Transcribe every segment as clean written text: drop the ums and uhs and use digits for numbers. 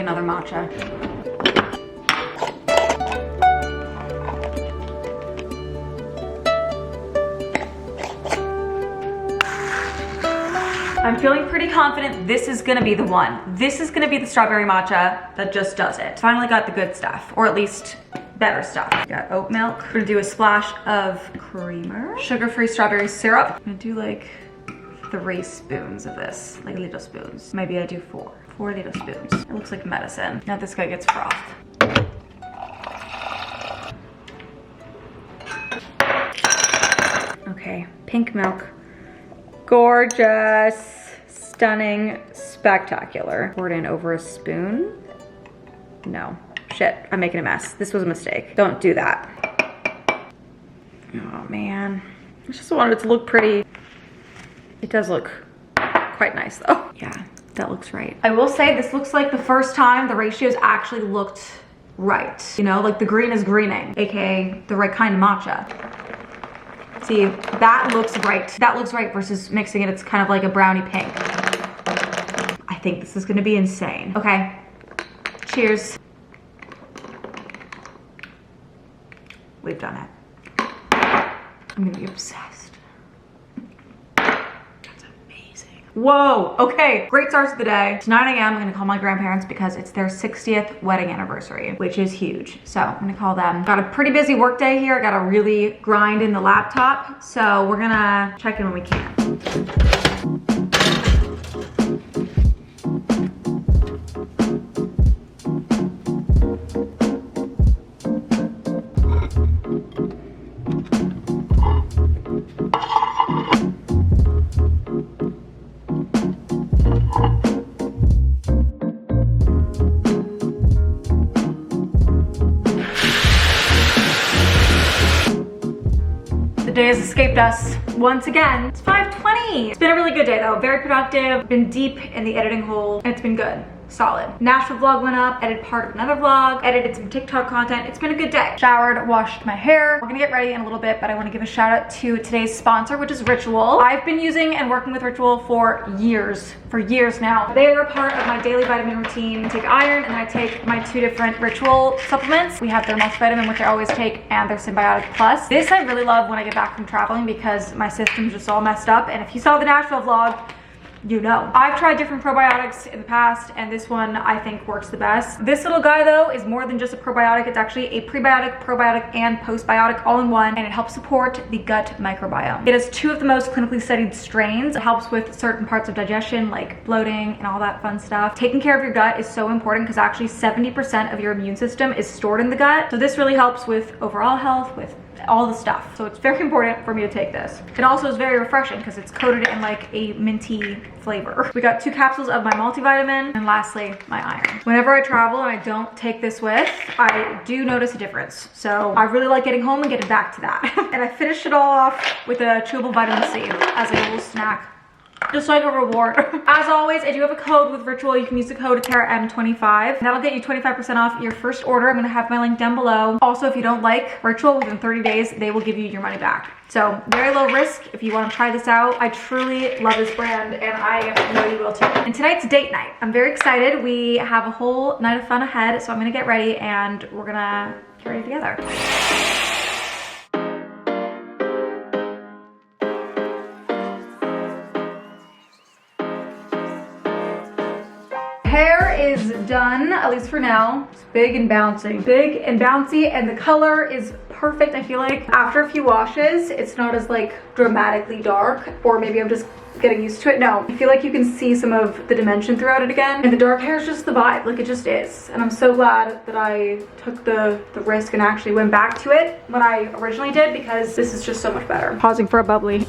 another matcha. I'm feeling pretty confident this is gonna be the one. This is gonna be the strawberry matcha that just does it. Finally got the good stuff, or at least better stuff. Got oat milk. We're gonna do a splash of creamer. Sugar-free strawberry syrup. I'm gonna do like 3 spoons of this, like little spoons. Maybe I do 4 little spoons. It looks like medicine. Now this guy gets froth. Okay, pink milk. Gorgeous, stunning, spectacular. Pour it in over a spoon. No, shit, I'm making a mess. This was a mistake. Don't do that. Oh man, I just wanted it to look pretty. It does look quite nice though. Yeah, that looks right. I will say this looks like the first time the ratios actually looked right. You know, like the green is greening, AKA the right kind of matcha. See, that looks right. That looks right versus mixing it. It's kind of like a brownie pink. I think this is gonna be insane. Okay, cheers. We've done it. I'm gonna be obsessed. That's amazing. Whoa, okay, great start to the day. It's 9 a.m. I'm gonna call my grandparents because it's their 60th wedding anniversary, which is huge. So I'm gonna call them. Got a pretty busy work day here. Got to really grind in the laptop. So we're gonna check in when we can. The day has escaped us once again. It's 5:20. It's been a really good day though. Very productive. Been deep in the editing hole and it's been good. Solid. Nashville vlog went up, edited part of another vlog, edited some TikTok content. It's been a good day. Showered, washed my hair. We're gonna get ready in a little bit, but I wanna give a shout out to today's sponsor, which is Ritual. I've been using and working with Ritual for years now. They are a part of my daily vitamin routine. I take iron and I take my 2 different Ritual supplements. We have their multivitamin, which I always take, and their Symbiotic Plus. This I really love when I get back from traveling because my system's just all messed up. And if you saw the Nashville vlog, you know. I've tried different probiotics in the past and this one I think works the best. This little guy though is more than just a probiotic. It's actually a prebiotic, probiotic, and postbiotic all in one, and it helps support the gut microbiome. It has 2 of the most clinically studied strains. It helps with certain parts of digestion like bloating and all that fun stuff. Taking care of your gut is so important because actually 70% of your immune system is stored in the gut. So this really helps with overall health, with all the stuff. So it's very important for me to take this. It also is very refreshing because it's coated in like a minty flavor. We got 2 capsules of my multivitamin, and lastly, my iron. Whenever I travel and I don't take this with, I do notice a difference. So I really like getting home and getting back to that. And I finished it all off with a chewable vitamin C as a little snack, just like a reward. As always, I do have a code with Ritual. You can use the code TARAM25. That'll get you 25% off your first order. I'm gonna have my link down below. Also, if you don't like Ritual, within 30 days, they will give you your money back. So very low risk if you want to try this out. I truly love this brand and I know you will too. And tonight's date night. I'm very excited. We have a whole night of fun ahead. So I'm gonna get ready and we're gonna get ready together. Hair is done, at least for now. It's big and bouncy. Big and bouncy, and the color is perfect. I feel like after a few washes, it's not as like dramatically dark, or maybe I'm just getting used to it. No, I feel like you can see some of the dimension throughout it again. And the dark hair is just the vibe, like it just is. And I'm so glad that I took the risk and actually went back to it when I originally did, because this is just so much better. Pausing for a bubbly.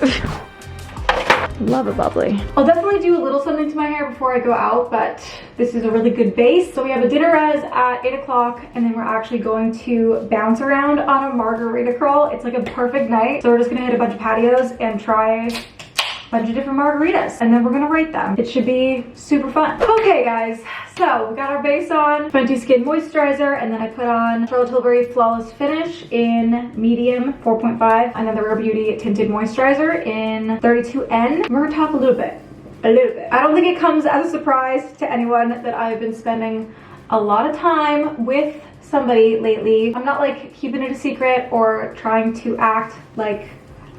Love a bubbly. I'll definitely do a little something to my hair before I go out, but this is a really good base. So we have a dinner res at 8 o'clock, and then we're actually going to bounce around on a margarita crawl. It's like a perfect night. So we're just gonna hit a bunch of patios and try a bunch of different margaritas, and then we're gonna rate them. It should be super fun. Okay guys, so we got our base on, Fenty Skin Moisturizer, and then I put on Charlotte Tilbury Flawless Finish in medium 4.5, and then the Rare Beauty Tinted Moisturizer in 32N. We're gonna talk a little bit. I don't think it comes as a surprise to anyone that I've been spending a lot of time with somebody lately. I'm not like keeping it a secret or trying to act like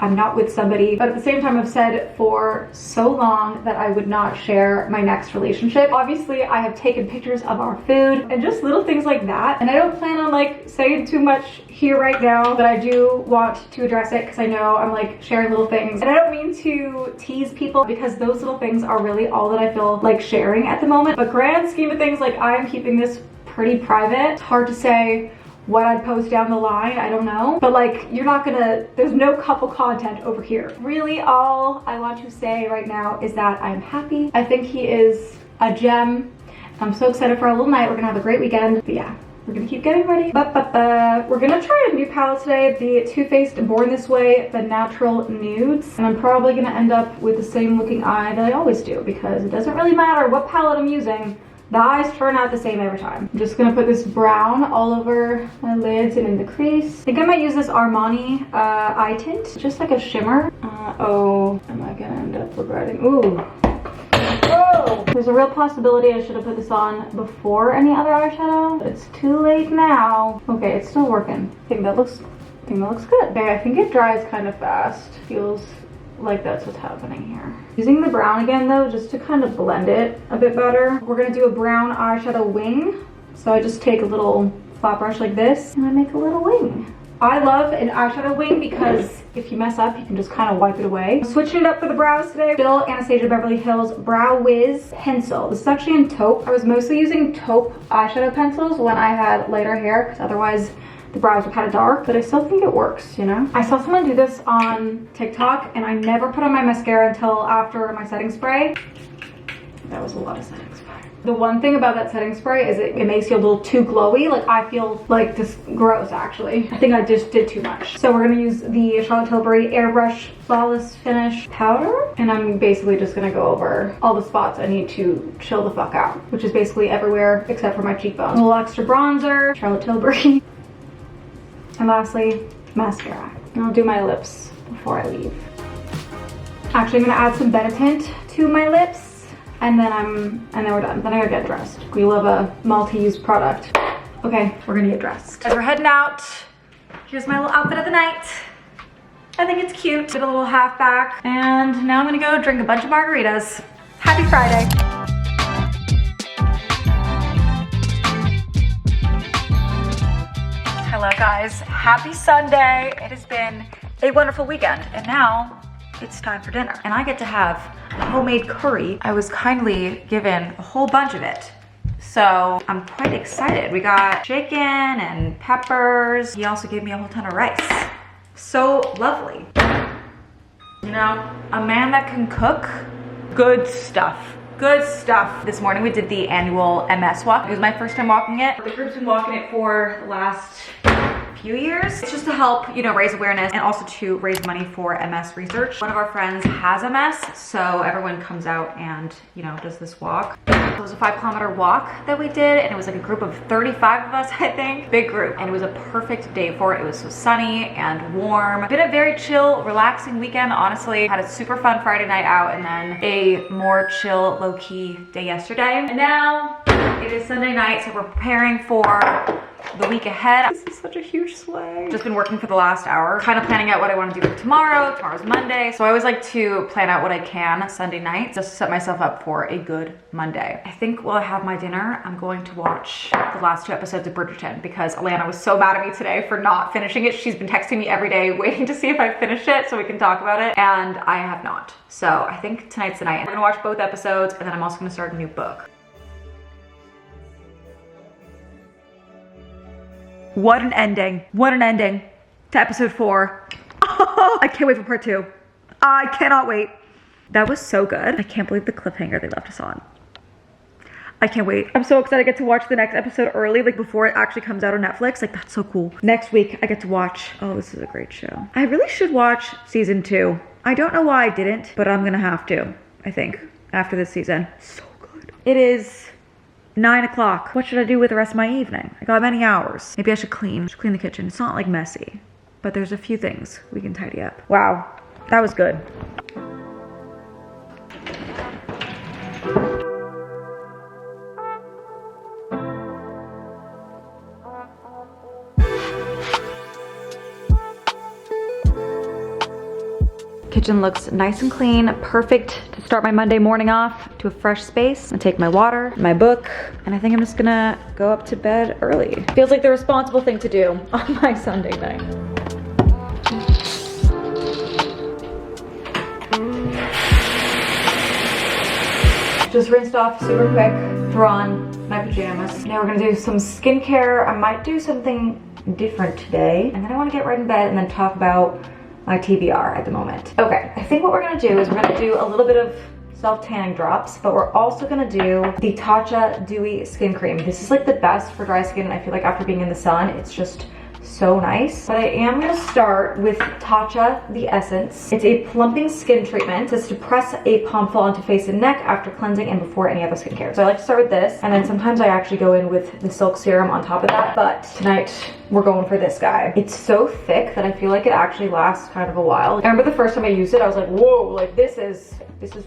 I'm not with somebody, but at the same time I've said for so long that I would not share my next relationship. Obviously I have taken pictures of our food and just little things like that, and I don't plan on like saying too much here right now, but I do want to address it because I know I'm like sharing little things, and I don't mean to tease people because those little things are really all that I feel like sharing at the moment. But grand scheme of things, like I'm keeping this pretty private. It's hard to say what I'd post down the line, I don't know. But like, you're not gonna, there's no couple content over here. Really all I want to say right now is that I'm happy. I think he is a gem. I'm so excited for our little night. We're gonna have a great weekend. But yeah, we're gonna keep getting ready. We're gonna try a new palette today, the Too Faced Born This Way, the Natural Nudes. And I'm probably gonna end up with the same looking eye that I always do because it doesn't really matter what palette I'm using. The eyes turn out the same every time. I'm just gonna put this brown all over my lids and in the crease. I think I might use this Armani eye tint, just like a shimmer. Oh, am I gonna end up regretting? Ooh. Whoa! There's a real possibility I should have put this on before any other eyeshadow. It's too late now. Okay, it's still working. I think that looks good. Okay, I think it dries kind of fast. Feels like that's what's happening here. Using the brown again though, just to kind of blend it a bit better. We're gonna do a brown eyeshadow wing. So I just take a little flat brush like this and I make a little wing. I love an eyeshadow wing because if you mess up, you can just kind of wipe it away. I'm switching it up for the brows today. Still Anastasia Beverly Hills Brow Wiz pencil. This is actually in taupe. I was mostly using taupe eyeshadow pencils when I had lighter hair because otherwise the brows are kind of dark, but I still think it works, you know? I saw someone do this on TikTok and I never put on my mascara until after my setting spray. That was a lot of setting spray. The one thing about that setting spray is it makes you a little too glowy. Like I feel like this gross actually. I think I just did too much. So we're gonna use the Charlotte Tilbury Airbrush Flawless Finish powder. And I'm basically just gonna go over all the spots I need to chill the fuck out, which is basically everywhere except for my cheekbones. A little extra bronzer, Charlotte Tilbury. And lastly, mascara. And I'll do my lips before I leave. Actually, I'm gonna add some Benetint to my lips, and then we're done. Then I gotta get dressed. We love a multi-use product. Okay, we're gonna get dressed. As we're heading out, here's my little outfit of the night. I think it's cute. Did a little half back, and now I'm gonna go drink a bunch of margaritas. Happy Friday. Hello guys, happy Sunday. It has been a wonderful weekend and now it's time for dinner. And I get to have homemade curry. I was kindly given a whole bunch of it. So I'm quite excited. We got chicken and peppers. He also gave me a whole ton of rice. So lovely. You know, a man that can cook, good stuff. Good stuff. This morning we did the annual MS walk. It was my first time walking it. The group's been walking it for the last few years. It's just to help, you know, raise awareness and also to raise money for MS research. One of our friends has MS, so everyone comes out and, you know, does this walk. So it was a 5-kilometer walk that we did, and it was like a group of 35 of us, I think. Big group, and it was a perfect day for it. It was so sunny and warm. Been a very chill, relaxing weekend, honestly. Had a super fun Friday night out and then a more chill, low-key day yesterday. And now it is Sunday night, so we're preparing for the week ahead. This is such a huge sleigh. Just been working for the last hour, kind of planning out what I want to do for tomorrow. Tomorrow's Monday. So I always like to plan out what I can Sunday night, just to set myself up for a good Monday. I think while I have my dinner, I'm going to watch the last 2 episodes of Bridgerton because Alana was so mad at me today for not finishing it. She's been texting me every day waiting to see if I finish it so we can talk about it, and I have not. So I think tonight's the night. We're gonna watch both episodes, and then I'm also gonna start a new book. What an ending. What an ending to episode 4. Oh, I can't wait for part 2. I cannot wait. That was so good. I can't believe the cliffhanger they left us on. I can't wait. I'm so excited I get to watch the next episode early, like before it actually comes out on Netflix. Like, that's so cool. Next week, I get to watch. Oh, this is a great show. I really should watch season 2. I don't know why I didn't, but I'm gonna have to, I think, after this season. So good. It is 9 o'clock. What should I do with the rest of my evening? I got many hours. Maybe I should clean the kitchen. It's not like messy, but there's a few things we can tidy up. Wow, that was good. kitchen looks nice and clean, perfect to start my Monday morning off to a fresh space. I'm gonna take my water, my book, and I think I'm just gonna go up to bed early. Feels like the responsible thing to do on my Sunday night. Just rinsed off super quick, threw on my pajamas. Now we're gonna do some skincare. I might do something different today. And then I wanna get right in bed and then talk about my TBR at the moment. Okay, I think what we're gonna do is we're gonna do a little bit of self-tanning drops, but we're also gonna do the Tatcha Dewy Skin Cream. This is like the best for dry skin. I feel like after being in the sun, it's just so nice. But I am gonna start with Tatcha the Essence. It's a plumping skin treatment. It says to press a palmful onto face and neck after cleansing and before any other skincare. So I like to start with this, and then sometimes I actually go in with the Silk Serum on top of that. But tonight we're going for this guy. It's so thick that I feel like it actually lasts kind of a while. I remember the first time I used it, I was like, whoa, like this is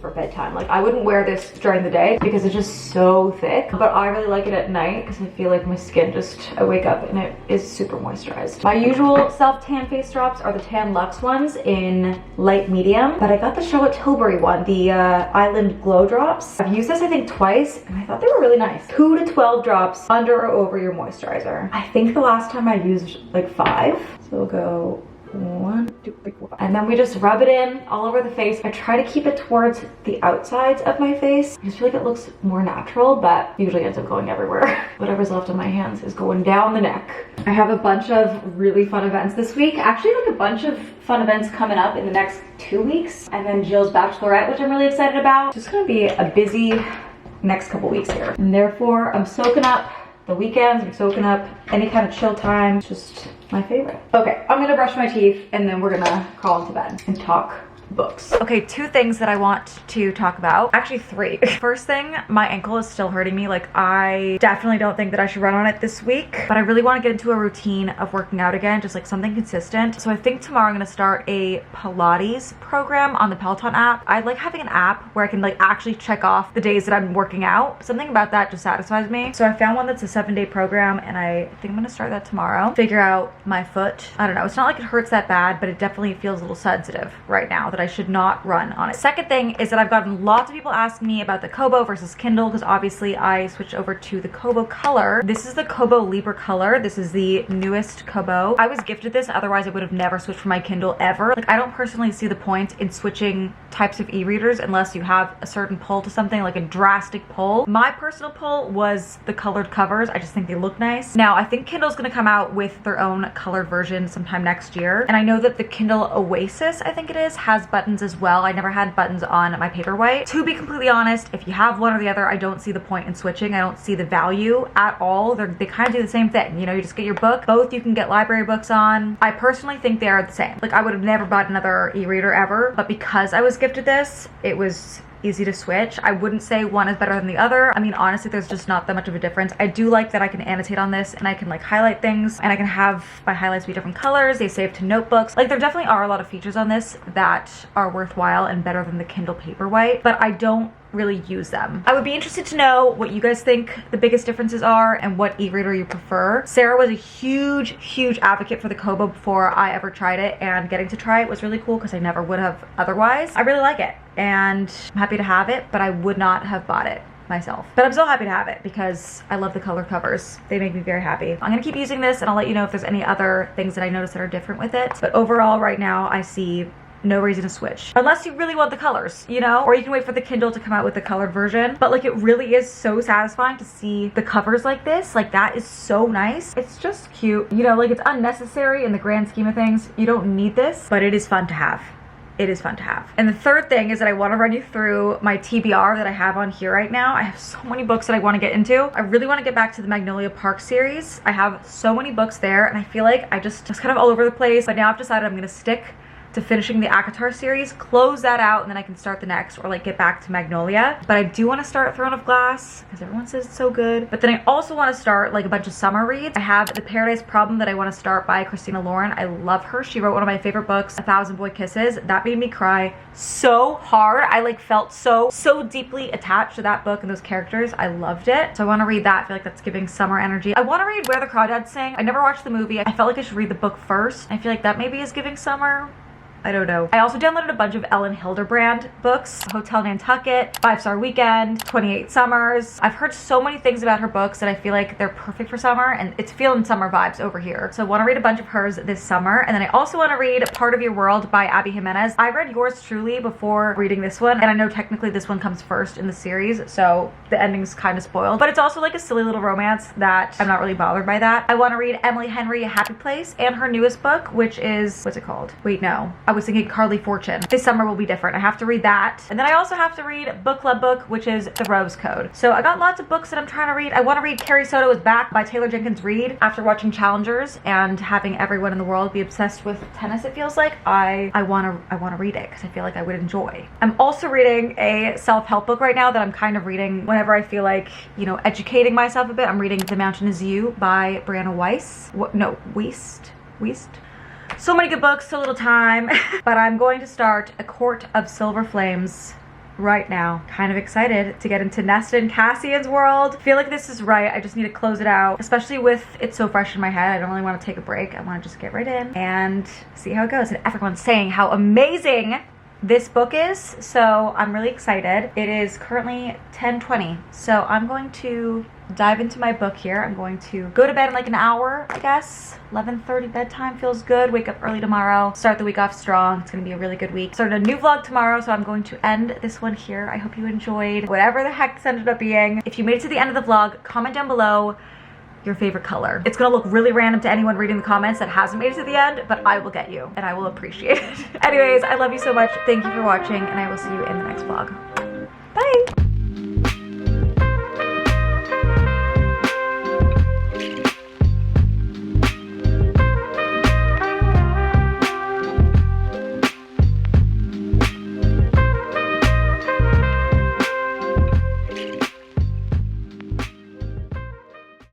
for bedtime. Like I wouldn't wear this during the day because it's just so thick, but I really like it at night because I feel like my skin I wake up and it is super moisturized. My usual self-tan face drops are the Tan Luxe ones in light medium, but I got the Charlotte Tilbury one, the Island Glow Drops. I've used this I think twice and I thought they were really nice. 2 to 12 drops under or over your moisturizer. I think the last time I used like 5, so we'll go 1, 2, 3, 4, 5. And then we just rub it in all over the face. I try to keep it towards the outsides of my face. I just feel like it looks more natural, but usually ends up going everywhere. Whatever's left on my hands is going down the neck. I have a bunch of really fun events this week. Actually, like a bunch of fun events coming up in the next 2 weeks. And then Jill's Bachelorette, which I'm really excited about. It's just gonna be a busy next couple weeks here. And therefore, I'm soaking up the weekends, I'm soaking up any kind of chill time. It's just my favorite. Okay, I'm gonna brush my teeth and then we're gonna crawl into bed and talk books. Okay, 2 things that I want to talk about. Actually 3. First thing, my ankle is still hurting me. Like I definitely don't think that I should run on it this week, but I really want to get into a routine of working out again, just like something consistent. So I think tomorrow I'm gonna start a Pilates program on the Peloton app. I like having an app where I can like actually check off the days that I'm working out. Something about that just satisfies me. So I found one that's a 7-day program and I think I'm gonna start that tomorrow. Figure out my foot. I don't know, it's not like it hurts that bad, but it definitely feels a little sensitive right now that I should not run on it. Second thing is that I've gotten lots of people asking me about the Kobo versus Kindle because obviously I switched over to the Kobo color. This is the Kobo Libra color. This is the newest Kobo. I was gifted this, otherwise I would have never switched from my Kindle ever. Like I don't personally see the point in switching types of e-readers unless you have a certain pull to something, like a drastic pull. My personal pull was the colored covers. I just think they look nice. Now I think Kindle's gonna come out with their own colored version sometime next year. And I know that the Kindle Oasis, I think it is, has buttons as well. I never had buttons on my Paperwhite. To be completely honest, if you have one or the other, I don't see the point in switching. I don't see the value at all. They kind of do the same thing. You know, you just get your book. Both you can get library books on. I personally think they are the same. Like I would have never bought another e-reader ever, but because I was gifted this, it was easy to switch. I wouldn't say one is better than the other. I mean, honestly, there's just not that much of a difference. I do like that I can annotate on this and I can like highlight things and I can have my highlights be different colors. They save to notebooks. Like there definitely are a lot of features on this that are worthwhile and better than the Kindle Paperwhite, but I don't really use them. I would be interested to know what you guys think the biggest differences are and what e-reader you prefer. Sarah was a huge advocate for the Kobo before I ever tried it, and getting to try it was really cool because I never would have otherwise. I really like it and I'm happy to have it, but I would not have bought it myself. But I'm so happy to have it because I love the color covers. They make me very happy. I'm gonna keep using this and I'll let you know if there's any other things that I notice that are different with it. But overall right now I see no reason to switch unless you really want the colors, you know, or you can wait for the Kindle to come out with the colored version. But like it really is so satisfying to see the covers like this. Like that is so nice. It's just cute, you know, like it's unnecessary in the grand scheme of things. You don't need this, but it is fun to have. It is fun to have. And the third thing is that I want to run you through my TBR that I have on here right now. I have so many books that I want to get into. I really want to get back to the Magnolia Park series. I have so many books there and I feel like I just kind of all over the place, but now I've decided I'm going to stick to finishing the ACOTAR series, close that out, and then I can start the next, or like get back to Magnolia. But I do want to start Throne of Glass because everyone says it's so good. But then I also want to start like a bunch of summer reads. I have The Paradise Problem that I want to start by Christina Lauren. I love her. She wrote one of my favorite books, A Thousand Boy Kisses. That made me cry so hard. I like felt so deeply attached to that book and those characters. I loved it. So I want to read that. I feel like that's giving summer energy. I want to read Where the Crawdads Sing. I never watched the movie. I felt like I should read the book first. I feel like that maybe is giving summer. I don't know. I also downloaded a bunch of Ellen Hilderbrand books. Hotel Nantucket, 5-Star Weekend, 28 Summers. I've heard so many things about her books that I feel like they're perfect for summer, and it's feeling summer vibes over here. So I want to read a bunch of hers this summer. And then I also want to read Part of Your World by Abby Jimenez. I read Yours Truly before reading this one, and I know technically this one comes first in the series, so the ending's kind of spoiled. But it's also like a silly little romance that I'm not really bothered by that. I want to read Emily Henry, A Happy Place, and her newest book, which is, what's it called? Wait, no. I was thinking Carly Fortune. This summer will be different. I have to read that. And then I also have to read Book Club book, which is The Rose Code. So I got lots of books that I'm trying to read. I want to read Carrie Soto is Back by Taylor Jenkins Reid. After watching Challengers and having everyone in the world be obsessed with tennis, it feels like, I want to read it because I feel like I would enjoy. I'm also reading a self-help book right now that I'm kind of reading whenever I feel like, you know, educating myself a bit. I'm reading The Mountain Is You by Brianna Weiss. Weist. So many good books, so little time. But I'm going to start A Court of Silver Flames right now. Kind of excited to get into Nesta and Cassian's world. Feel like this is right. I just need to close it out, especially with it so fresh in my head. I don't really want to take a break. I want to just get right in and see how it goes. And everyone's saying how amazing this book is, so I'm really excited. It is currently 10:20, so I'm going to dive into my book here. I'm going to go to bed in like an hour, I guess. 11:30 bedtime feels good. Wake up early tomorrow. Start the week off strong. It's gonna be a really good week. Start a new vlog tomorrow, so I'm going to end this one here. I hope you enjoyed whatever the heck this ended up being. If you made it to the end of the vlog, comment down below your favorite color. It's gonna look really random to anyone reading the comments that hasn't made it to the end, but I will get you and I will appreciate it. Anyways, I love you so much. Thank you for watching, and I will see you in the next vlog.